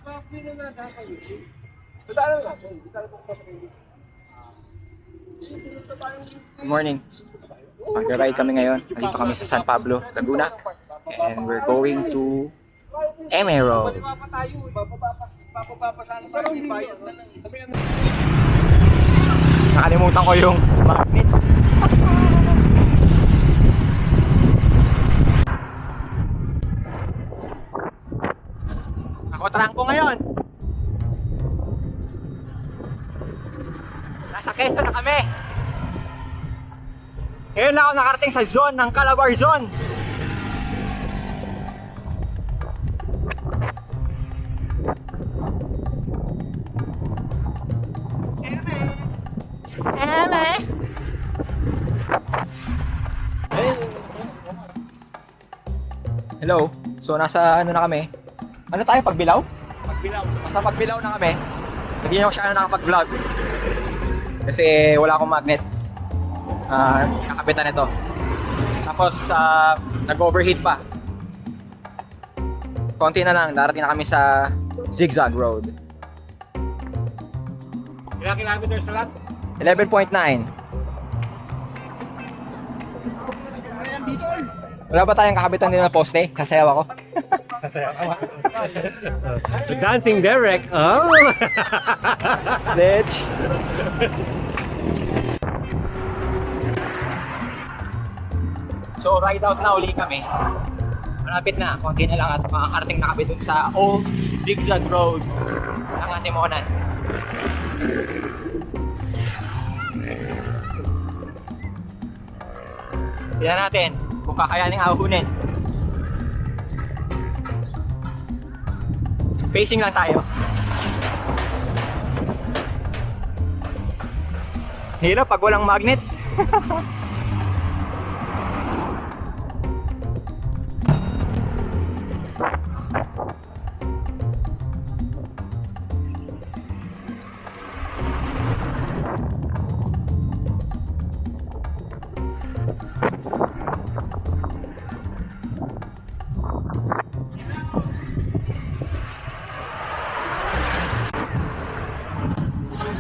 Good morning. Mag-ride kami ngayon. Nandito kami sa San Pablo, Laguna. And we're going to MA Road. Nakalimutan ko yung magnet. Ako trangko ngayon. Nasa Quezon na kami. Ngayon na ako nakarating sa zone ng Calabar Zone. Hello. So nasa ano na kami? Ano tayo, Pagbilao? Pagbilao. Nasa Pagbilao na kami. Hindi na ako siya nakapag-vlog. Kasi wala akong magnet. Kakapitan ito. Tapos nag-overheat pa. Konti na lang, darating na kami sa Zigzag Road. Ilang kilometers na lang? 11.9. Wala ba tayong kakabitan din na poste? Kasayaw ako. Dancing Derek. Oh. Bitch. So ride out na uli kami. Malapit na, konti na lang at makakarating na kami dun sa Old Zigzag Road ng Antimonan. Tignan natin kung kakayaning ahunin. Pacing lang tayo. Hirap pag walang magnet.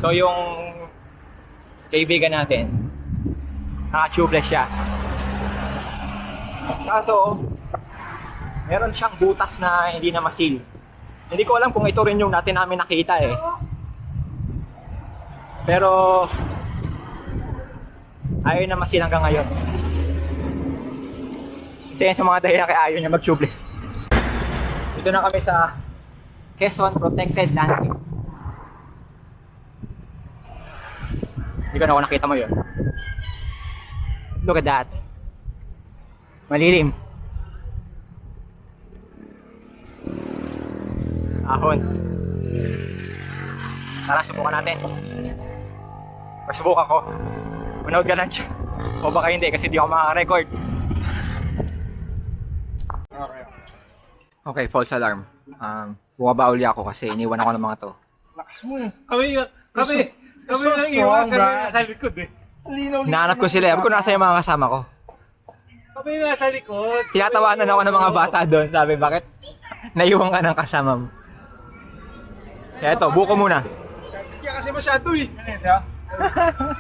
So yung kaibigan natin, naka-tubeless siya. Kaso, meron siyang butas na hindi na masil. Hindi ko alam kung ito rin yung namin nakita eh. Pero, ayaw na masil hanggang ngayon. Ito yan sa mga dahilan kaya ayaw niya mag-tubeless. Dito na kami sa Quezon Protected Landscape. Hindi ko na ako nakita mo yun. Look at that. Malilim. Ahon. Tara, subukan natin. Pag subukan ko, manood ka lang siya. O baka hindi kasi di ako makaka-record. Okay, false alarm. Bumaba uli ako kasi iniwan ako ng mga to. Lakas mo eh. Kami lang iwan. Kami nasa likod eh. Hinahanap ko sila. Sabi ko nasa yung mga kasama ko. Kami nasa likod. Tinatawanan ako ng mga bata doon. Sabi, bakit naiwan ka ng kasama mo? Kaya ito, buko muna. Kaya kasi masyado eh. Ano yun siya?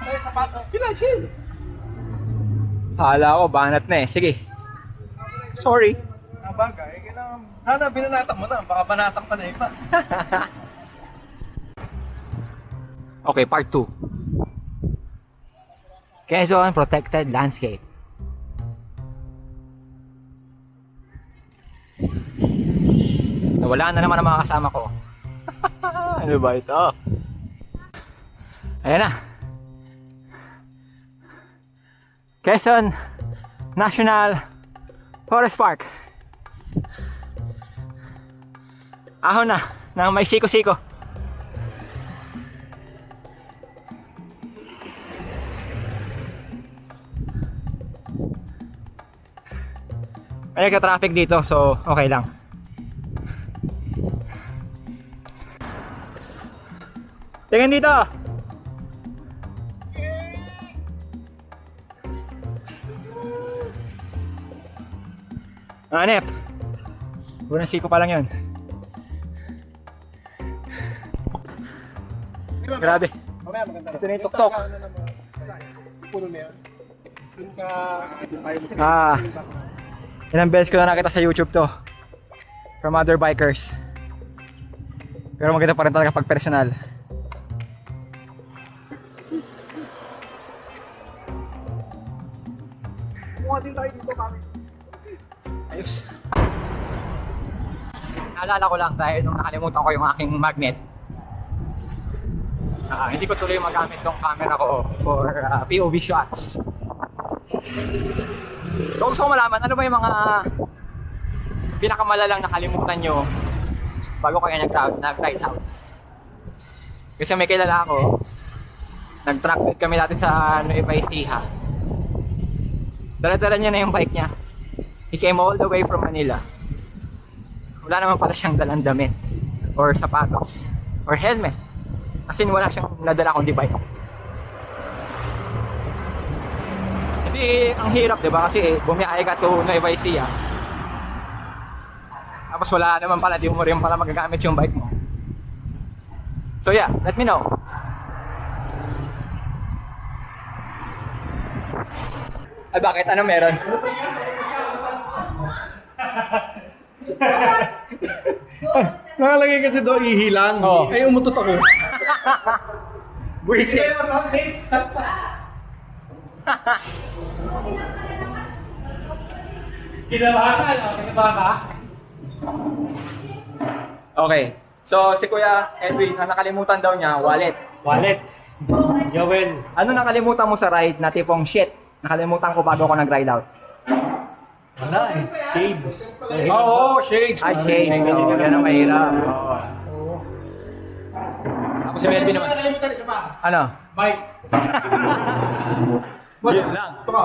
Ay, sapato. Kinachil. Kala ko, banat na eh. Sige. Sorry. Bagay, sana binanatang mo na. Baka banatang pa na iba. Okay, part 2. Quezon Protected Landscape. Nawala na naman ang mga kasama ko. Ano ba ito? Ayan na. Quezon National Forest Park. Ahon na, ng may siko-siko. May nagka-traffic dito, so okay lang. Tingnan dito! Hanep! Unang siko pa lang yun. Grabe. Mamaya maganda. Ito na yung tuktok. Ano naman? Puno na yan. Dun ka... Ilang beses ko na nakita sa YouTube to. From other bikers. Pero maganda pa rin talaga pag personal. Kumuha din tayo dito kami. Ayos. Naalala ko lang dahil nung nakalimutan ko yung aking magnet. Hindi ko tuloy magamit tong camera ko for POV shots. So gusto ko malaman, ano ba yung mga pinakamalalang nakalimutan nyo bago kayo nag-ride out? Kasi may kilala ako, nag-track meet kami dati sa Nueva Ecija. Dala-dala niya na yung bike niya. He came all the way from Manila. Wala naman pala siyang dalang damit or sapatos or helmet. Kasi wala siyang nadala kundi bike. Hindi, ang hirap, diba? Kasi bumiyahe ka to Nueva Ecija. Tapos wala naman pala, di mo rin pala magagamit yung bike mo. So yeah, let me know. Ay bakit? Ano meron? Nakalagay kasi doon ihilang. Oo. Ay, umutot ako. Buisit. Kinabahan ka? Kinabahan ka? Okay. So si Kuya Edwin, ang nakalimutan daw niya, wallet. Wallet. Joel. Ano nakalimutan mo sa ride na tipong shit? Nakalimutan ko bago ako nag-ride out. Wala eh. Shades. Oo, shades. Ay, shades. So, yan ang mahirap. Ako si Melvin naman. Nakalimutan isa pa. Ano? Bike. Yun lang. Ito ka.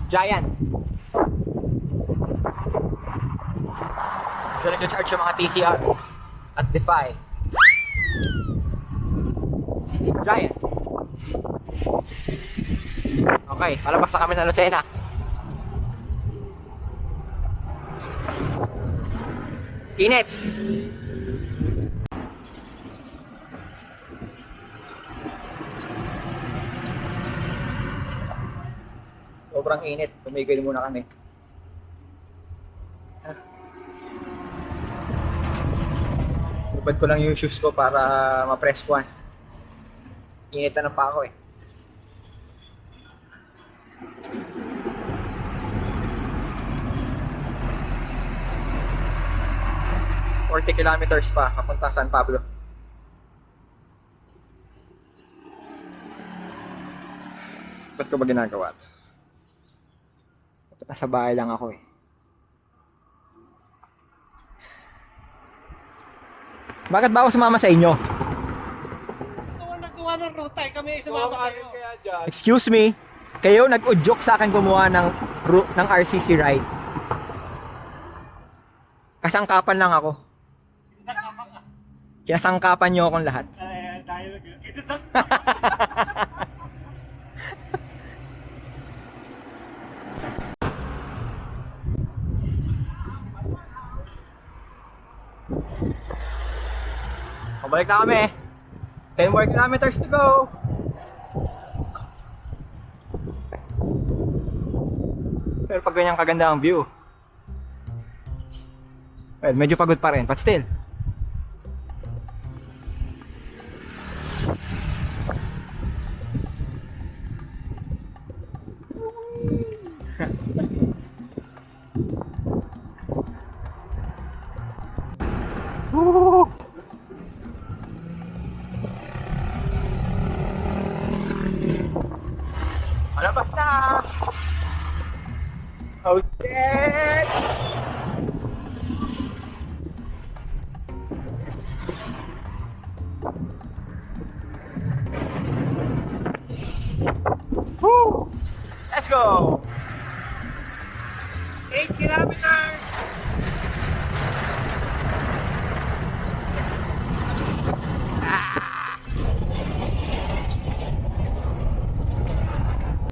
Giant. So nag-charge yung mga TCR at Defy. Giant. Okay, palabas na kami ng Lucena. Init. Sobrang init. Tumigil muna kami. Lupad ko lang yung shoes ko para ma-press one. Initan na pa ako eh. ...40 kilometers pa, papunta San Pablo. Ba't ko ba ginagawa ito? Nasa bahay lang ako eh. Bakit ba ako sumama sa inyo? Nagawa ng ruta eh. Kami sumama sa'yo. Excuse me, kayo nag-udyok sa akin gumawa ng RCC ride. Kasangkapan lang ako. Kinasangkapan niyo akong lahat. Dahil Pabalik na kami. 10 more kilometers to go. Pero pag ganyan kaganda ang view. Well, medyo pagod pa rin, but still. Woo! Malabas na! Oh shit! Woo! Let's go!